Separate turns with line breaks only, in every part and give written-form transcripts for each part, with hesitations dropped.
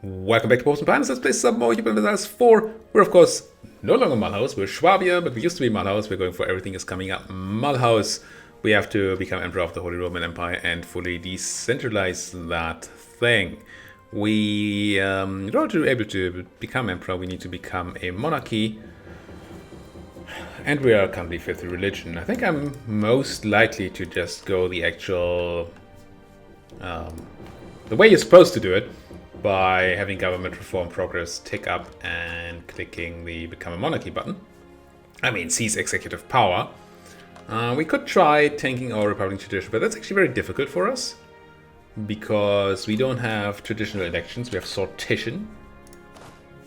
Welcome back to Post and Plans. Let's play some more Europa Universalis 4. We're, of course, no longer Mulhouse. We're Schwabia, but we used to be Mulhouse. We're going for everything is coming up. Mulhouse. We have to become Emperor of the Holy Roman Empire and fully decentralize that thing. In order to be able to become Emperor, we need to become a monarchy. And we are currently fifth religion. I think I'm most likely to just go the actual... the way you're supposed to do it, by having government reform progress tick up and clicking the Become a Monarchy button. I mean, seize executive power. We could try tanking our Republican tradition, but that's actually very difficult for us because we don't have traditional elections. We have sortition.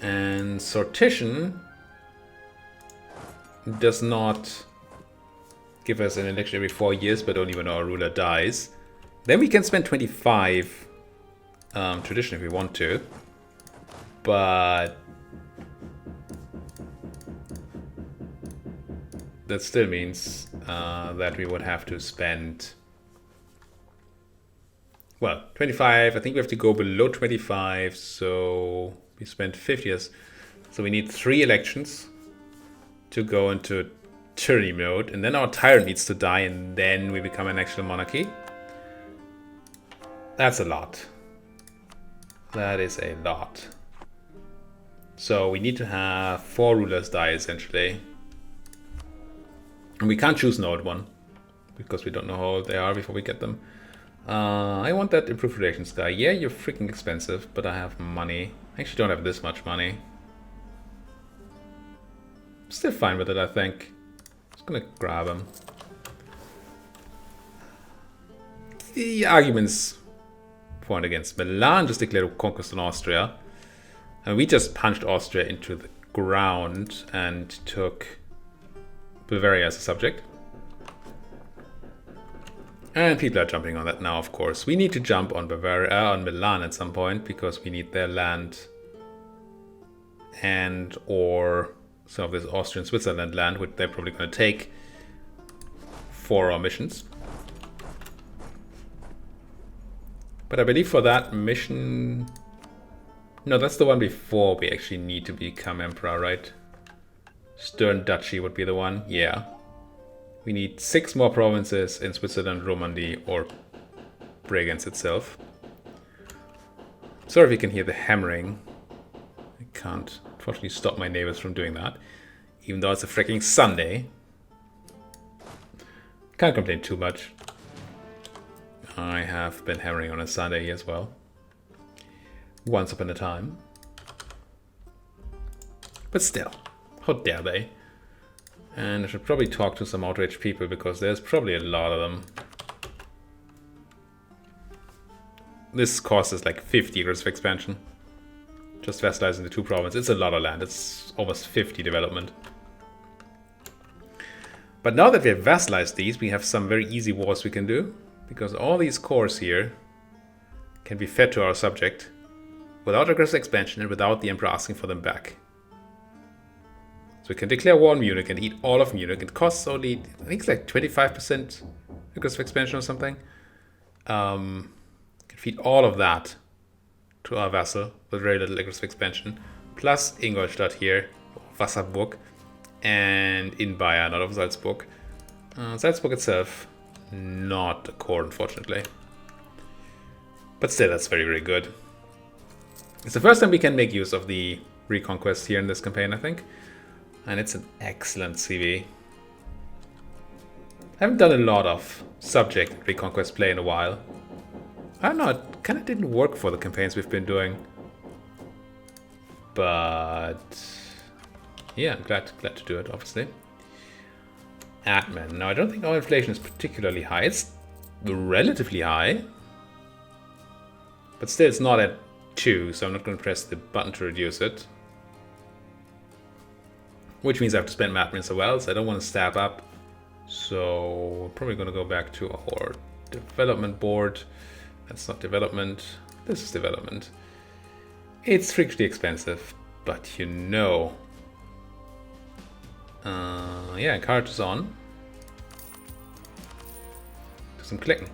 And sortition does not give us an election every 4 years, but only when our ruler dies. Then we can spend 25 tradition if we want to, but that still means that we would have to spend, well, 25. I think we have to go below 25, so we spent 50 years. So we need 3 elections to go into tyranny mode, and then our tyrant needs to die, and then we become an actual monarchy. That's a lot. That is a lot. So we need to have 4 rulers die, essentially. And we can't choose an old one, because we don't know how old they are before we get them. I want that improved relations guy. Yeah, you're freaking expensive, but I have money. I actually don't have this much money. Still fine with it, I think. Just gonna grab him. The arguments point against Milan just declared conquest on Austria, and we just punched Austria into the ground and took Bavaria as a subject. And people are jumping on that now, of course. We need to jump on Bavaria, on Milan at some point, because we need their land and or some of this Austrian Switzerland land, which they're probably going to take for our missions. But I believe for that mission... No, that's the one before we actually need to become emperor, right? Stern Duchy would be the one. Yeah. We need 6 more provinces in Switzerland, Romandy, or Bregenz itself. Sorry if you can hear the hammering. I can't, unfortunately, stop my neighbors from doing that. Even though it's a freaking Sunday. Can't complain too much. I have been hammering on a Sunday as well. Once upon a time. But still, how dare they? And I should probably talk to some outraged people, because there's probably a lot of them. This costs us like 50 years of expansion. Just vassalizing the 2 provinces. It's a lot of land. It's almost 50 development. But now that we have vassalized these, we have some very easy wars we can do. Because all these cores here can be fed to our subject without aggressive expansion and without the emperor asking for them back. So we can declare war on Munich and eat all of Munich. It costs only, I think it's like 25% aggressive expansion or something. Can feed all of that to our vassal with very little aggressive expansion. Plus Ingolstadt here, Wasserburg, and in Bayern, not of Salzburg. Salzburg itself, not a core, unfortunately. But still, that's very, very good. It's the first time we can make use of the reconquest here in this campaign, I think. And it's an excellent CV. I haven't done a lot of subject reconquest play in a while. I don't know, it kind of didn't work for the campaigns we've been doing. But yeah, I'm glad to do it, obviously. Admin. Now, I don't think our inflation is particularly high. It's relatively high. But still, it's not at 2, so I'm not going to press the button to reduce it. Which means I have to spend admin as well, so I don't want to stab up. So we're probably going to go back to our development board. That's not development. This is development. It's freakishly expensive, but you know. Yeah, encourage is on. Do some clicking.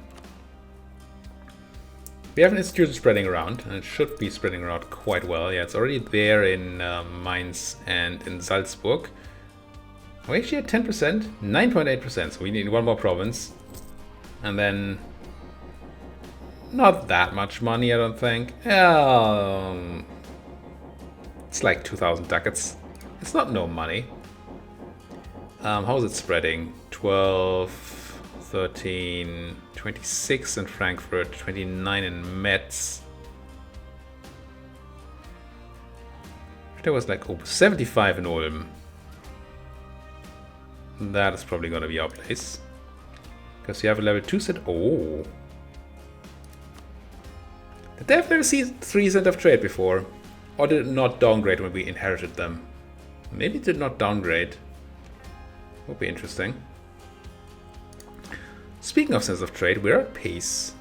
We have an institution spreading around, and it should be spreading around quite well. Yeah, it's already there in Mainz and in Salzburg. We actually at 10%, 9.8%, so we need one more province. And then not that much money, I don't think. It's like 2,000 ducats. It's not no money. How is it spreading? 12, 13, 26 in Frankfurt, 29 in Metz. There was like 75 in Ulm. That is probably going to be our place. Because you have a level 2 set. Oh. Did they have level 3 center of trade before? Or did it not downgrade when we inherited them? Maybe it did not downgrade. Would be interesting. Speaking of sense of trade, we're at peace.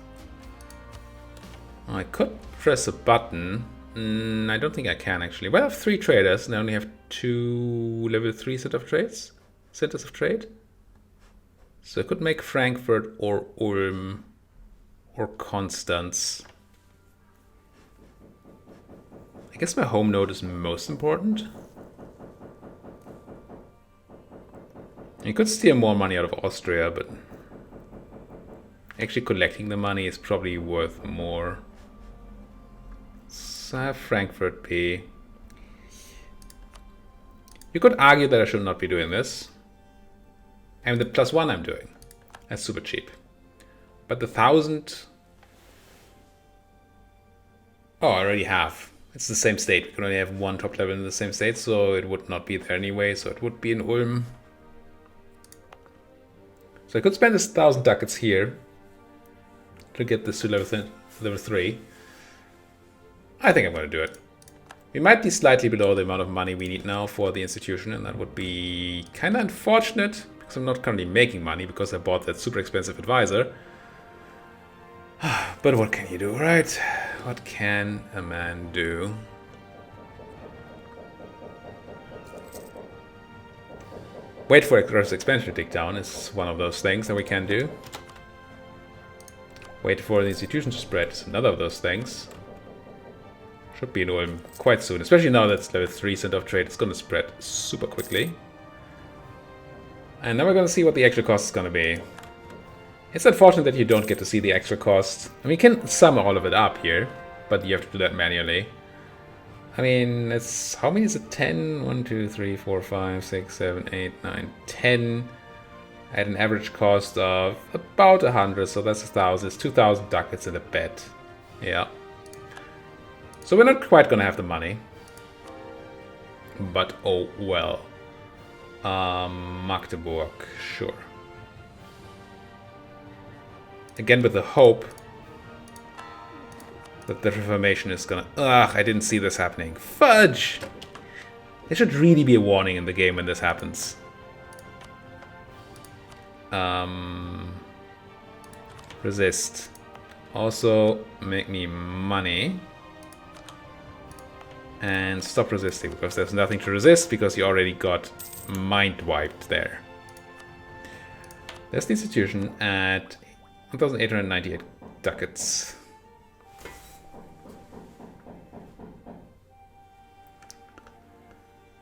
I could press a button. I don't think I can actually. Well, I have 3 traders and I only have 2 level 3 centers of trade. So I could make Frankfurt or Ulm or Constance. I guess my home node is most important. You could steal more money out of Austria, but actually collecting the money is probably worth more. So I have Frankfurt P. You could argue that I should not be doing this. And the +1 I'm doing. That's super cheap. But the 1,000... Oh, I already have. It's the same state. We can only have 1 top level in the same state, so it would not be there anyway. So it would be in Ulm. So I could spend this 1,000 ducats here to get this to level 3. I think I'm going to do it. We might be slightly below the amount of money we need now for the institution, and that would be kind of unfortunate because I'm not currently making money because I bought that super expensive advisor. But what can you do, right? What can a man do? Wait for aggressive expansion to tick down is one of those things that we can do. Wait for the institution to spread is another of those things. Should be in Ulm quite soon, especially now that's level 3 center of trade. It's going to spread super quickly. And now we're going to see what the extra cost is going to be. It's unfortunate that you don't get to see the extra cost. I mean, you can sum all of it up here, but you have to do that manually. I mean, it's... How many is it? 10? 1, 2, 3, 4, 5, 6, 7, 8, 9, 10. At an average cost of about 100, so that's 1,000. It's 2,000 ducats in a bet. Yeah. So we're not quite gonna have the money. But oh well. Magdeburg, sure. Again with the hope that the Reformation is gonna... Ugh, I didn't see this happening. Fudge! There should really be a warning in the game when this happens. Resist. Also, make me money. And stop resisting, because there's nothing to resist, because you already got mind wiped there. There's the institution at 1,898 ducats.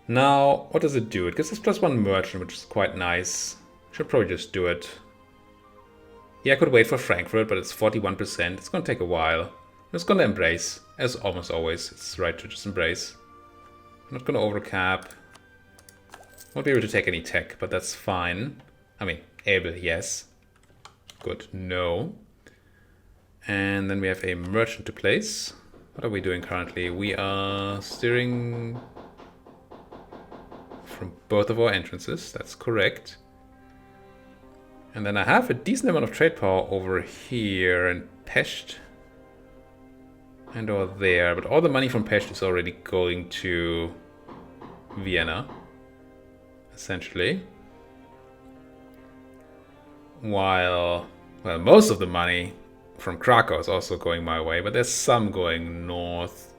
Now, what does it do? It gives us +1 merchant, which is quite nice. Should probably just do it. Yeah, I could wait for Frankfurt, but it's 41%. It's gonna take a while. I'm just gonna embrace, as almost always. It's right to just embrace. I'm not gonna overcap. Won't be able to take any tech, but that's fine. I mean, able, yes. Good, no. And then we have a merchant to place. What are we doing currently? We are steering from both of our entrances, that's correct. And then I have a decent amount of trade power over here in Pest. And over there, but all the money from Pest is already going to Vienna, essentially. While, well, most of the money from Krakow is also going my way, but there's some going north,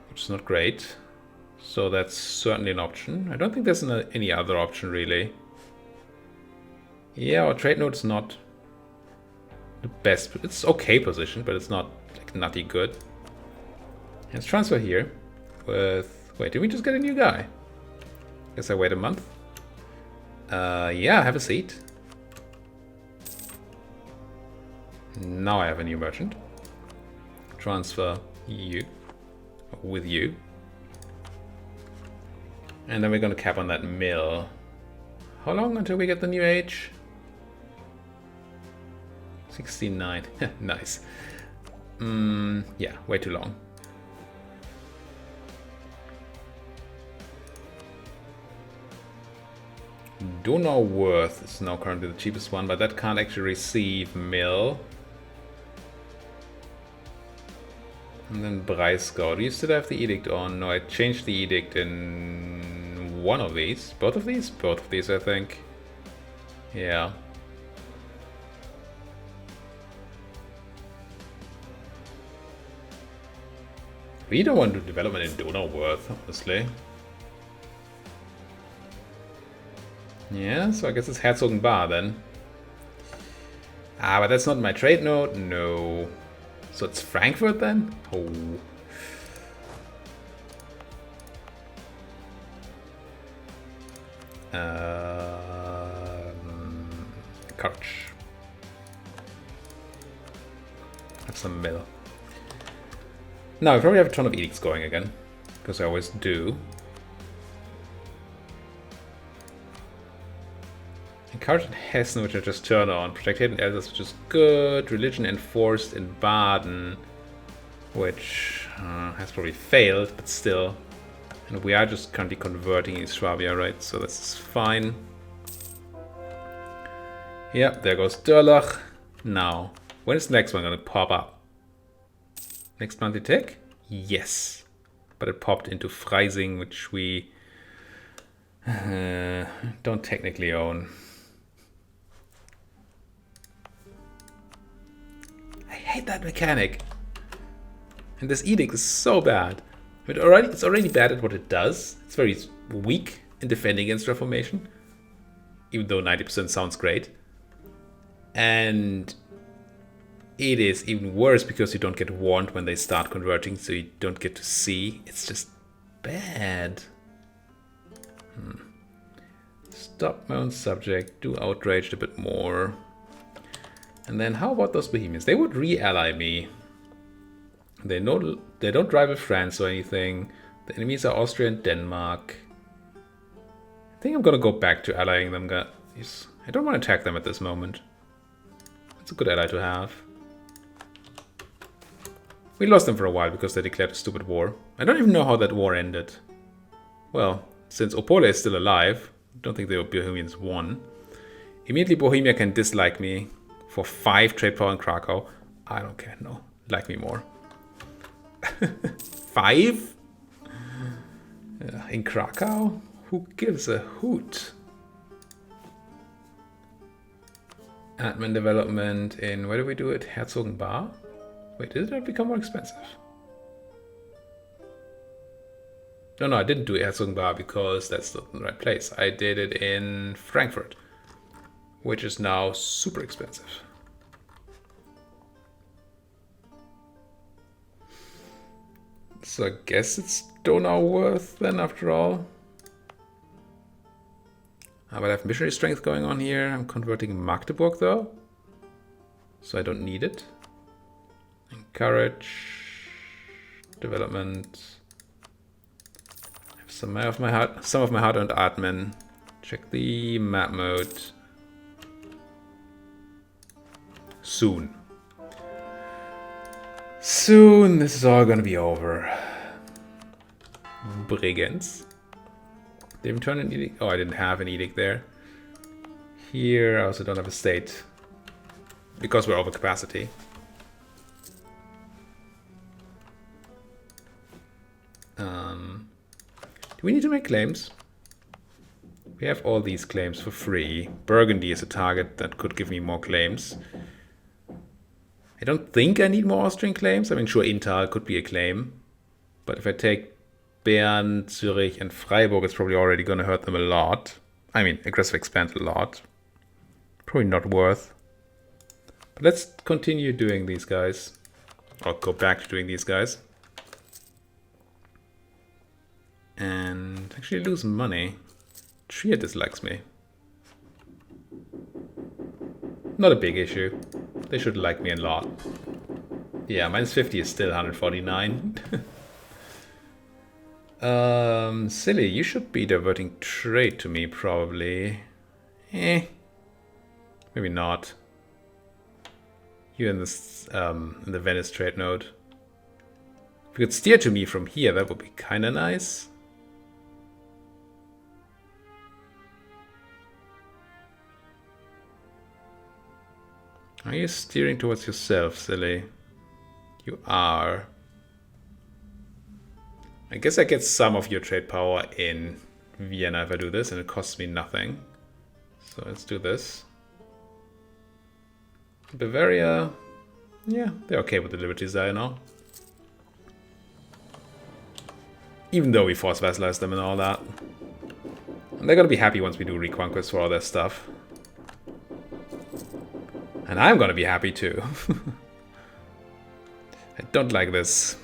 which is not great. So that's certainly an option. I don't think there's any other option, really. Yeah, our trade node's not the best. It's okay position, but it's not like nutty good. Let's transfer here with... Wait, did we just get a new guy? Guess I wait a month. Yeah, have a seat. Now I have a new merchant. Transfer you with you. And then we're going to cap on that mill. How long until we get the new age? 69. Nice. Yeah, way too long. Donauwörth is now currently the cheapest one, but that can't actually receive mill. And then Breisgau. Do you still have the edict on? No, I changed the edict in one of these. Both of these? Both of these, I think. Yeah. We don't want to do development in Donauwörth, honestly. Yeah, so I guess it's Herzogenbar then. Ah, but that's not my trade node? No. So it's Frankfurt then? Oh. Couch. Have some mill. Now, I probably have a ton of edicts going again, because I always do. Encouraged in Hessen, which I just turned on. Protect hidden elders, which is good. Religion enforced in Baden, which has probably failed, but still. And we are just currently converting in Swabia, right? So that's fine. Yep, there goes Durlach. Now, when is the next one going to pop up? Next monthly tick? Yes. But it popped into Freising, which we don't technically own. I hate that mechanic. And this edict is so bad. It's already bad at what it does. It's very weak in defending against Reformation. Even though 90% sounds great. And it is even worse because you don't get warned when they start converting, so you don't get to see. It's just bad. Stop my own subject, do outraged a bit more. And then how about those Bohemians? They would re-ally me. They don't rival France or anything. The enemies are Austria and Denmark. I think I'm gonna go back to allying them, guys. I don't want to attack them at this moment. It's a good ally to have. We lost them for a while because they declared a stupid war. I don't even know how that war ended. Well, since Opole is still alive, I don't think the Bohemians won. Immediately Bohemia can dislike me for 5 trade power in Krakow. I don't care, no. Like me more. 5? In Krakow? Who gives a hoot? Admin development in, where do we do it? Herzogenbar? Wait, did it become more expensive? No, I didn't do Herzogenbar because that's not the right place. I did it in Frankfurt, which is now super expensive. So I guess it's Donauwörth then after all. But I have missionary strength going on here. I'm converting Magdeburg though, so I don't need it. Encourage development. Have some of my hard-earned admin. Check the map mode. Soon. Soon this is all gonna be over. Brigands. Didn't turn an edict. Oh, I didn't have an edict there. Here I also don't have a state because we're over capacity. Do we need to make claims? We have all these claims for free. Burgundy is a target that could give me more claims. I don't think I need more Austrian claims. I mean, sure, Inntal could be a claim. But if I take Bern, Zurich, and Freiburg, it's probably already going to hurt them a lot. I mean, aggressive expand a lot. Probably not worth. But let's continue doing these guys. Or go back to doing these guys. And actually lose money. Trier dislikes me. Not a big issue. They should like me a lot. Yeah, minus 50 is still 149. Silly, you should be diverting trade to me, probably. Maybe not. You're in this in the Venice trade node. If you could steer to me from here, that would be kind of nice. Are you steering towards yourself, silly? You are. I guess I get some of your trade power in Vienna if I do this, and it costs me nothing. So let's do this. Bavaria, yeah, they're okay with the liberties there now. Even though we force vassalize them and all that. And they're gonna be happy once we do reconquest for all their stuff. And I'm gonna be happy too. I don't like this.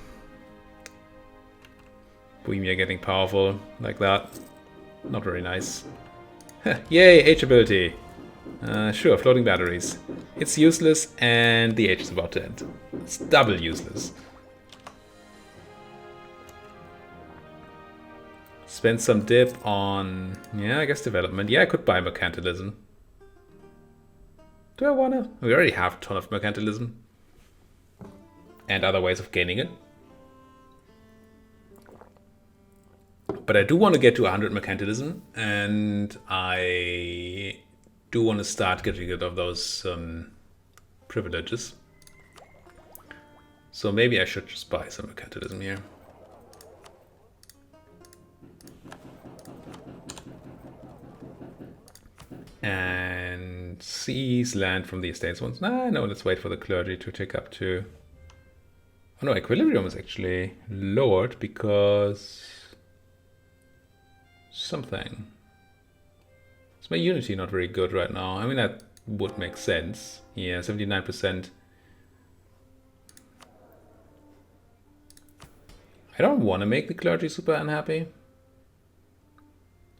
Bohemia getting powerful like that. Not very nice. Yay, H ability. Sure, floating batteries. It's useless and the age is about to end. It's double useless. Spend some dip on, yeah, I guess development. Yeah, I could buy mercantilism. Do I wanna? We already have a ton of mercantilism. And other ways of gaining it. But I do want to get to 100 mercantilism, and I do want to start getting rid of those privileges. So maybe I should just buy some mercantilism here. And seize land from the estates once. Nah, no, let's wait for the clergy to take up to... Oh no, equilibrium is actually lowered because... something. Is my unity not very good right now? I mean, that would make sense. Yeah, 79%. I don't want to make the clergy super unhappy.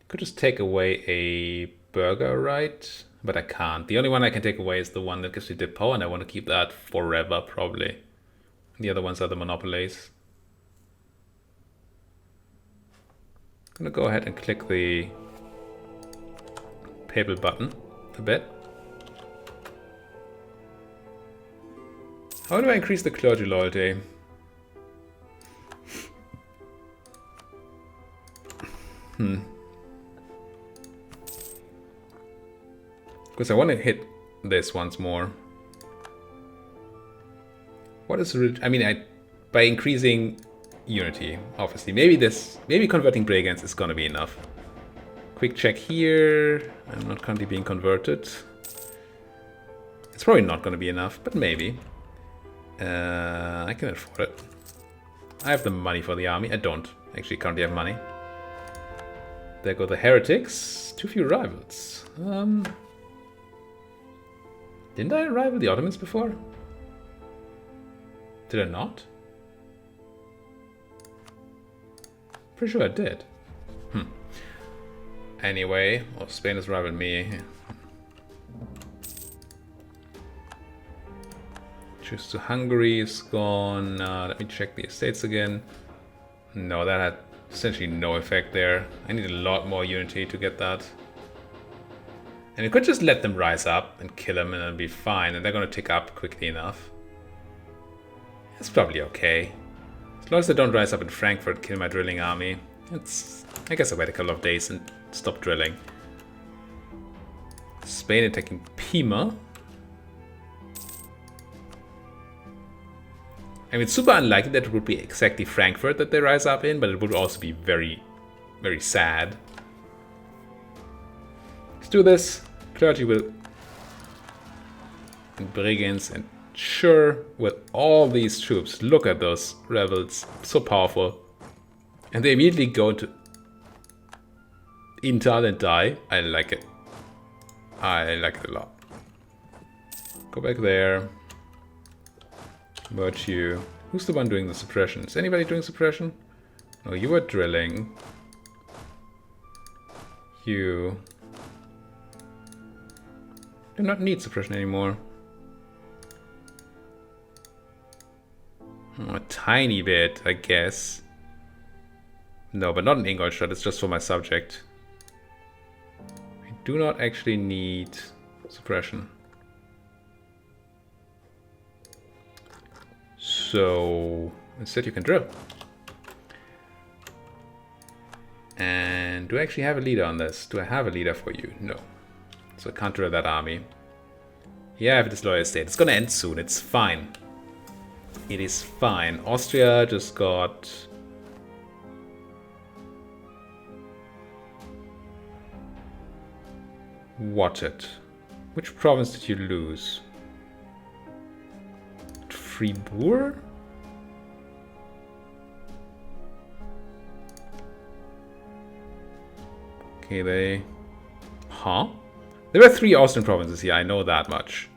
Could just take away a burger right, but I can't. The only one I can take away is the one that gives me the power, and I want to keep that forever, probably. The other ones are the monopolies. I'm gonna go ahead and click the papal button a bit. How do I increase the clergy loyalty? Because I want to hit this once more. What is I mean, by increasing unity, obviously. Maybe converting brigands is gonna be enough. Quick check here. I'm not currently being converted. It's probably not gonna be enough, but maybe. I can afford it. I have the money for the army. I don't actually currently have money. There go the heretics. Too few rivals. Didn't I rival the Ottomans before? Did I not? Pretty sure I did. Anyway, well, Spain has rivaled me. Choose to Hungary is gone. Let me check the estates again. No, that had essentially no effect there. I need a lot more unity to get that. And you could just let them rise up and kill them and it'll be fine. And they're going to tick up quickly enough. It's probably okay. As long as they don't rise up in Frankfurt, kill my drilling army. I guess I'll wait a couple of days and stop drilling. Spain attacking Pima. I mean, it's super unlikely that it would be exactly Frankfurt that they rise up in, but it would also be very, very sad. Let's do this. Clergy will... and brigands, and sure, with all these troops, look at those rebels, so powerful. And they immediately go into Intal and die. I like it. I like it a lot. Go back there. Merge you. Who's the one doing the suppression? Is anybody doing suppression? Oh, you were drilling. You do not need suppression anymore. Oh, a tiny bit, I guess. No, but not in Ingolstadt. It's just for my subject. I do not actually need suppression. So instead you can drill. And do I actually have a leader on this? Do I have a leader for you? No. So I can't drill that army. Yeah, I have a disloyal state. It's gonna end soon. It's fine. It is fine. Austria just got... Whatted. Which province did you lose? Fribourg? Okay, they... Huh? There were 3 Austrian provinces here, I know that much.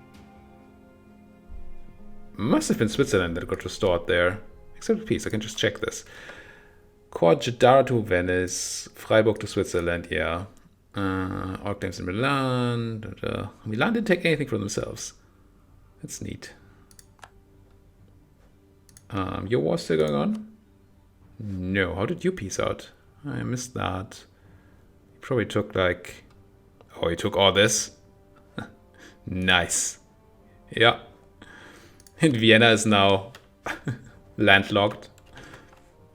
Must have been Switzerland that got restored there. Except peace, I can just check this. Jeddah to Venice, Freiburg to Switzerland, yeah. All claims in Milan. Milan didn't take anything for themselves. That's neat. Your war still going on? No. How did you peace out? I missed that. You probably took like... Oh, you took all this? Nice. Yeah. And Vienna is now landlocked.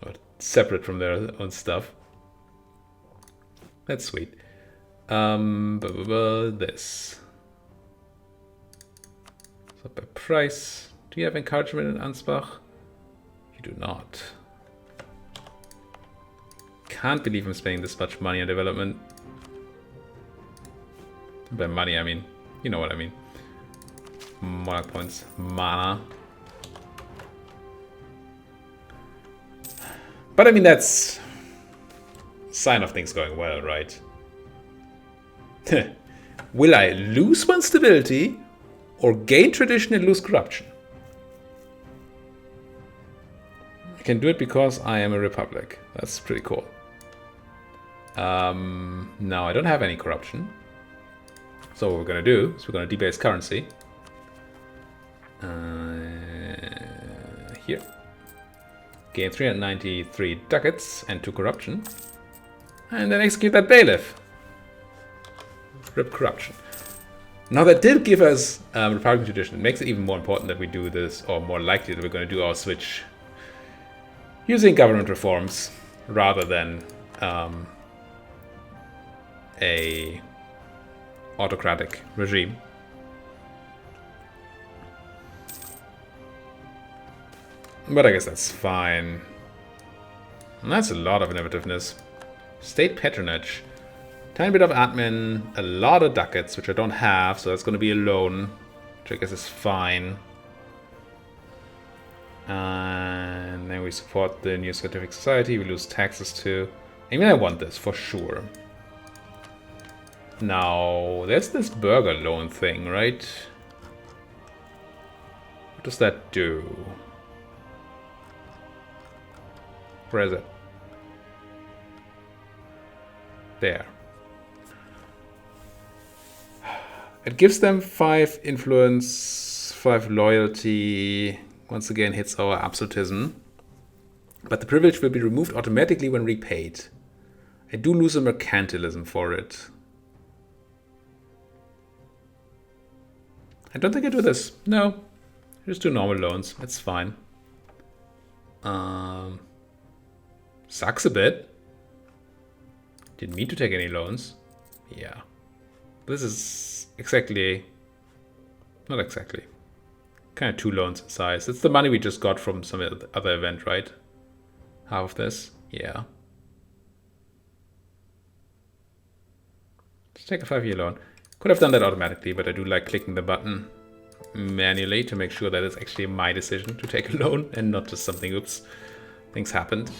Or separate from their own stuff. That's sweet. This. So by price. Do you have encouragement in Ansbach? You do not. Can't believe I'm spending this much money on development. By money, I mean, you know what I mean. Monarch points, mana. But I mean, that's a sign of things going well, right? Will I lose one stability or gain tradition and lose corruption? I can do it because I am a republic. That's pretty cool. Now I don't have any corruption. So what we're going to do is we're going to debase currency. Here. Gain 393 ducats and 2 corruption. And then execute that bailiff. Rip corruption. Now that did give us Republican tradition. It makes it even more important that we do this, or more likely that we're going to do our switch using government reforms rather than a autocratic regime. But I guess that's fine. And that's a lot of innovativeness. State patronage. Tiny bit of admin, a lot of ducats, which I don't have, so that's going to be a loan, which I guess is fine. And then we support the New Scientific Society, we lose taxes too. I mean, I want this for sure. Now, there's this burger loan thing, right? What does that do? Where is it? There. It gives them 5 influence, 5 loyalty. Once again, hits our absolutism. But the privilege will be removed automatically when repaid. I do lose a mercantilism for it. I don't think I do this. No. I just do normal loans. That's fine. Sucks a bit. Didn't mean to take any loans. Yeah. This is exactly... Not exactly. Kind of 2 loans in size. It's the money we just got from some other event, right? Half of this? Yeah. Let's take a 5-year loan. Could have done that automatically, but I do like clicking the button manually to make sure that it's actually my decision to take a loan and not just something, oops, things happened.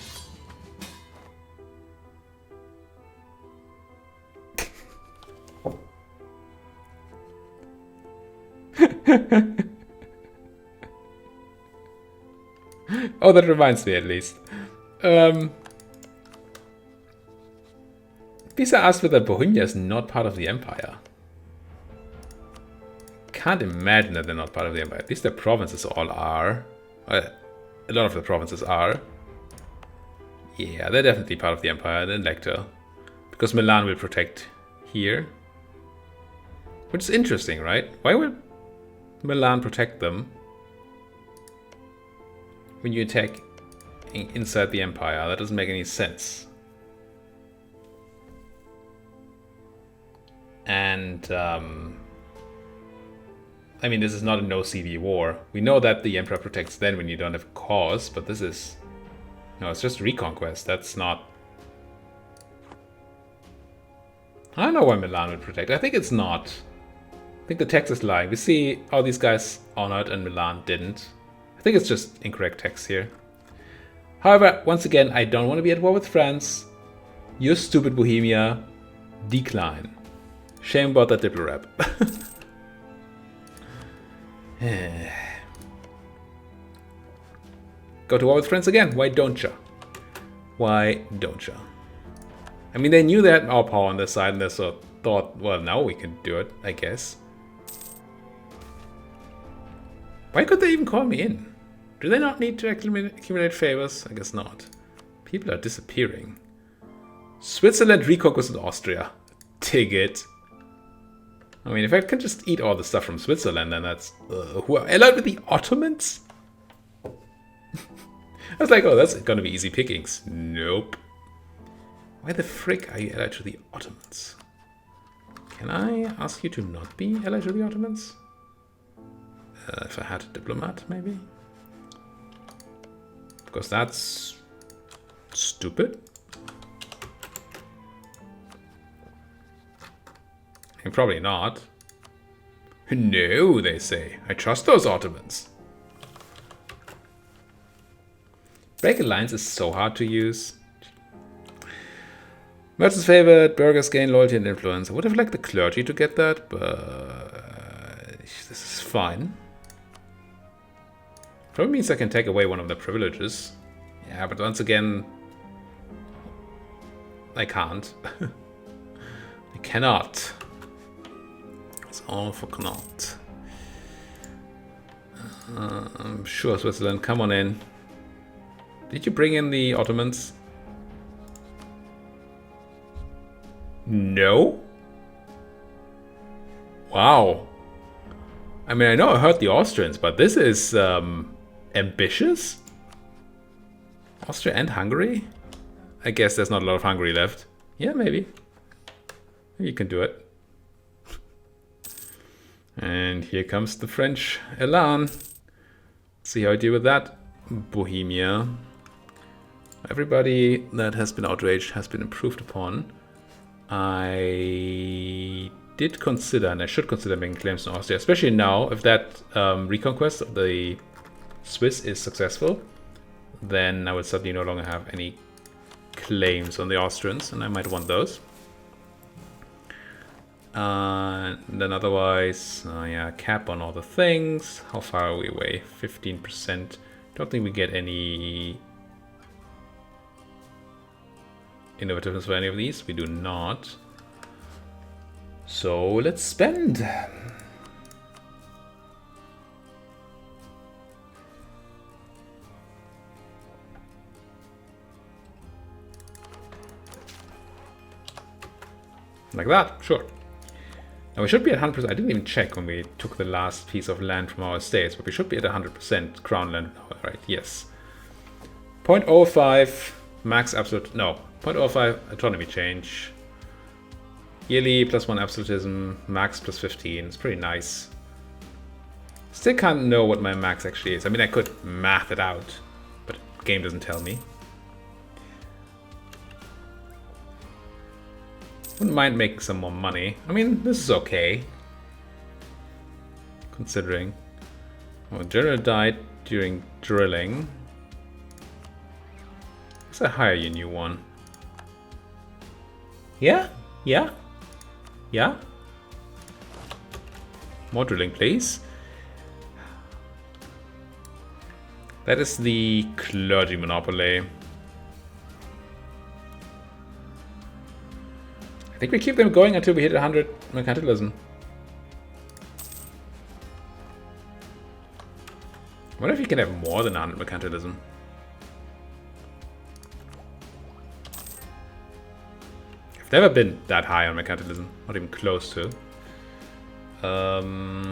Oh, that reminds me at least. Pisa asked whether Bohemia is not part of the empire. Can't imagine that they're not part of the empire. At least the provinces all are. A lot of the provinces are. Yeah, they're definitely part of the empire, the elector. Because Milan will protect here. Which is interesting, right? Why would Milan protect them when you attack inside the empire? That doesn't make any sense. And I mean, this is not a no CV war. We know that the emperor protects then when you don't have cause, but this is... No, it's just reconquest. That's not... I don't know why Milan would protect. I think it's not. I think the text is lying. We see all these guys honored and Milan didn't. I think it's just incorrect text here. However, once again, I don't want to be at war with France. You stupid Bohemia. Decline. Shame about that diplo rap. Go to war with France again. Why don't ya? Why don't ya? I mean, they knew they had more power on their side and they sort of thought, well, now we can do it, I guess. Why could they even call me in? Do they not need to accumulate favors? I guess not. People are disappearing. Switzerland reconquests Austria. Dig it. I mean, if I can just eat all the stuff from Switzerland, then that's... who are allied with the Ottomans? I was like, oh, that's gonna be easy pickings. Nope. Why the frick are you allied to the Ottomans? Can I ask you to not be allied to the Ottomans? If I had a diplomat, maybe? Because that's... stupid. And probably not. No, they say. I trust those Ottomans. Break alliance is so hard to use. Merchants favored, burghers gain loyalty and influence. I would have liked the clergy to get that, but this is fine. Probably means I can take away one of the privileges. Yeah, but once again, I can't. I cannot. It's all for cannot. I'm sure Switzerland, come on in. Did you bring in the Ottomans? No? Wow. I mean, I know I heard the Austrians, but this is ambitious? Austria and Hungary? I guess there's not a lot of Hungary left. Yeah, maybe. Maybe you can do it. And here comes the French elan. See how I deal with that. Bohemia. Everybody that has been outraged has been improved upon. I did consider, and I should consider making claims in Austria, especially now, if that reconquest of the Swiss is successful, then I would certainly no longer have any claims on the Austrians, and I might want those. Then otherwise, yeah, cap on all the things. How far are we away? 15%. Don't think we get any innovativeness for any of these. We do not. So let's spend. Like that, sure. Now we should be at 100%. I didn't even check when we took the last piece of land from our estates, but we should be at 100% crown land now, right? Yes. 0.05 max absolute, no. 0.05 autonomy change. Yearly +1 absolutism, max +15. It's pretty nice. Still can't know what my max actually is. I mean, I could math it out, but the game doesn't tell me. Wouldn't mind making some more money. I mean, this is okay. Considering. Oh, general died during drilling. Let's hire you a new one. Yeah? Yeah? Yeah? More drilling, please. That is the clergy monopoly. I think we keep them going until we hit 100 mercantilism. I wonder if you can have more than 100 mercantilism. I've never been that high on mercantilism, not even close to.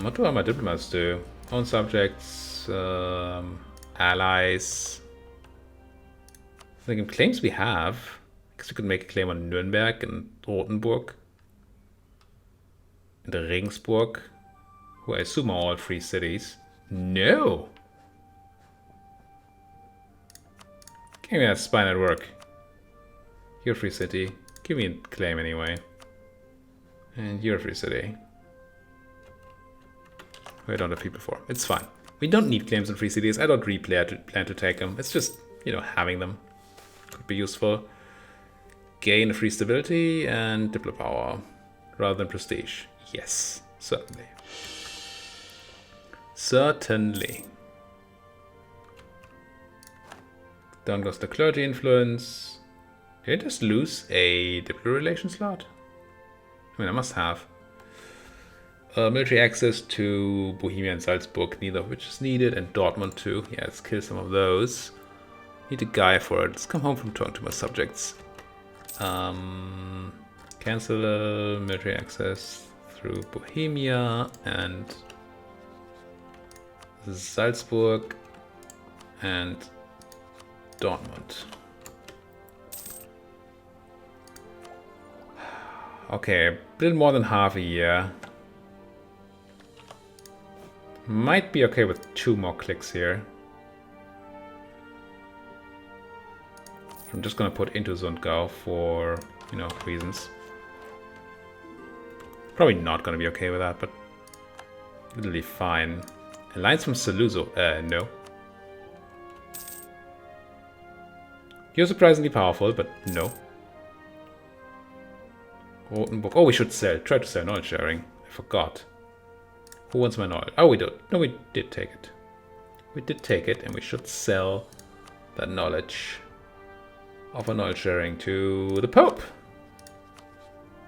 What do all my diplomats do? Own subjects, allies. I think claims we have. I guess we could make a claim on Nuremberg and Rothenburg. And Regensburg, who I assume are all free cities. No! Give me that spine at work. You're a free city. Give me a claim anyway. And you're a free city. I don't have people for. It's fine. We don't need claims on free cities. I don't really plan to take them. It's just, you know, having them could be useful. Gain free stability and diplo power rather than prestige. Yes, certainly. Certainly. Down goes the clergy influence. Did I just lose a diplo relation slot? I mean, I must have. Military access to Bohemia and Salzburg, neither of which is needed, and Dortmund too. Yeah, let's kill some of those. Need a guy for it. Let's come home from talking to my subjects. Cancel military access through Bohemia and Salzburg and Dortmund. Okay, a little more than half a year. Might be okay with 2 more clicks here. I'm just gonna put into Sundgau for, you know, reasons. Probably not gonna be okay with that, but literally fine. Alliance from Saluzzo, no. You're surprisingly powerful, but no. Rotenburg. Oh, we should try to sell knowledge sharing. I forgot. Who wants my knowledge? Oh, we don't. No, we did take it. We did take it, and we should sell that knowledge. Offer knowledge sharing to the Pope.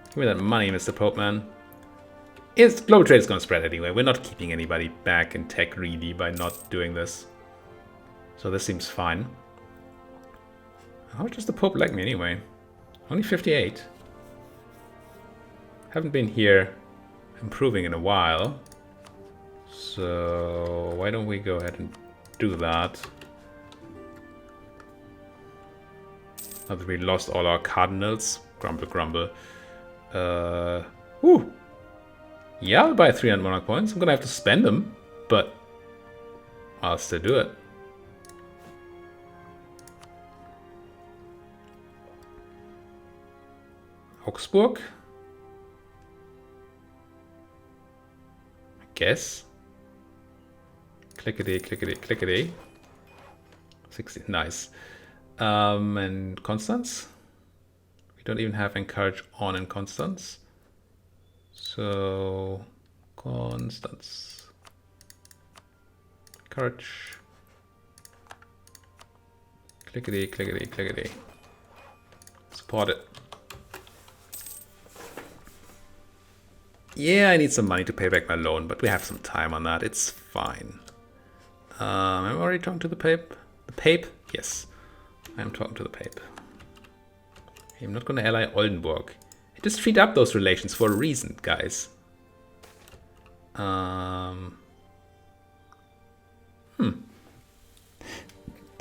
Give me that money, Mr. Pope, man. Global trade is going to spread anyway. We're not keeping anybody back in tech really by not doing this. So this seems fine. How much does the Pope like me anyway? Only 58. Haven't been here improving in a while. So why don't we go ahead and do that? Now that we lost all our cardinals. Grumble, grumble. Woo! Yeah, I'll buy 300 monarch points. I'm gonna have to spend them, but I'll still do it. Augsburg? I guess. Clickety, clickety, clickety. 60, nice. And Constance? We don't even have encourage on in Constance. So, Constance. Encourage. Clickety, clickety, clickety. Support it. Yeah, I need some money to pay back my loan, but we have some time on that. It's fine. Am I already talking to the Pope? The Pope? Yes. I'm talking to the Pope. I'm not going to ally Oldenburg. I just freed up those relations for a reason, guys. The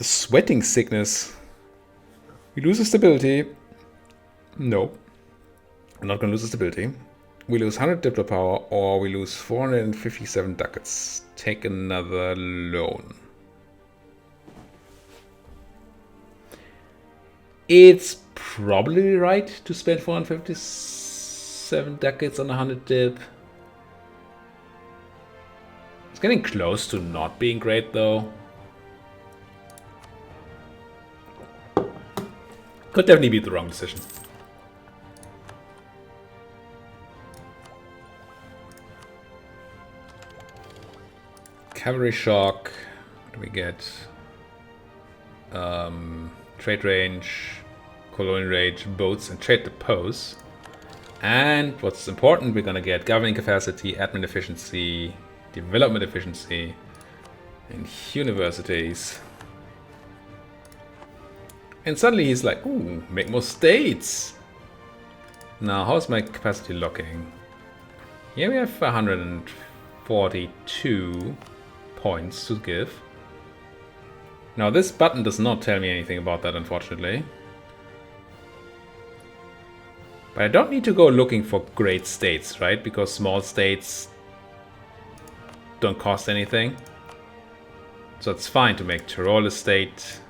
sweating sickness. We lose the stability. No. I'm not going to lose the stability. We lose 100 diplo power, or we lose 457 ducats. Take another loan. It's probably right to spend 457 ducats on 100 dip. It's getting close to not being great, though. Could definitely be the wrong decision. Cavalry shock. What do we get? trade range, colonial range, boats, and trade depose. And what's important, we're gonna get governing capacity, admin efficiency, development efficiency, and universities. And suddenly he's like, ooh, make more states. Now, how's my capacity looking? Here we have 142 points to give. Now, this button does not tell me anything about that, unfortunately. But I don't need to go looking for great states, right? Because small states don't cost anything. So it's fine to make Tyrol a state.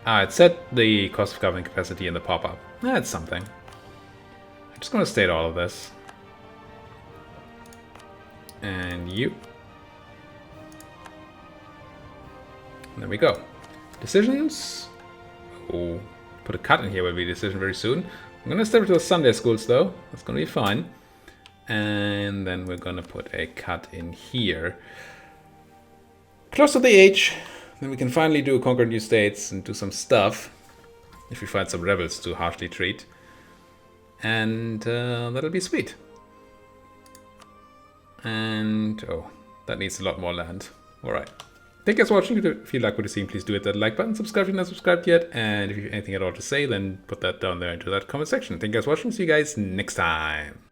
Ah, it said the cost of governing capacity in the pop-up. That's something. I'm just going to state all of this. And you. And there we go. Decisions. Oh, put a cut in here will be a decision very soon. I'm going to step to the Sunday schools though. That's going to be fine. And then we're going to put a cut in here. Close to the age. Then we can finally do conquer new states and do some stuff. If we find some rebels to harshly treat. And that'll be sweet. And oh, that needs a lot more land. Alright. Thank you guys for watching. If you like what you've seen, please do hit that like button. Subscribe if you're not subscribed yet. And if you have anything at all to say, then put that down there into that comment section. Thank you guys for watching. See you guys next time.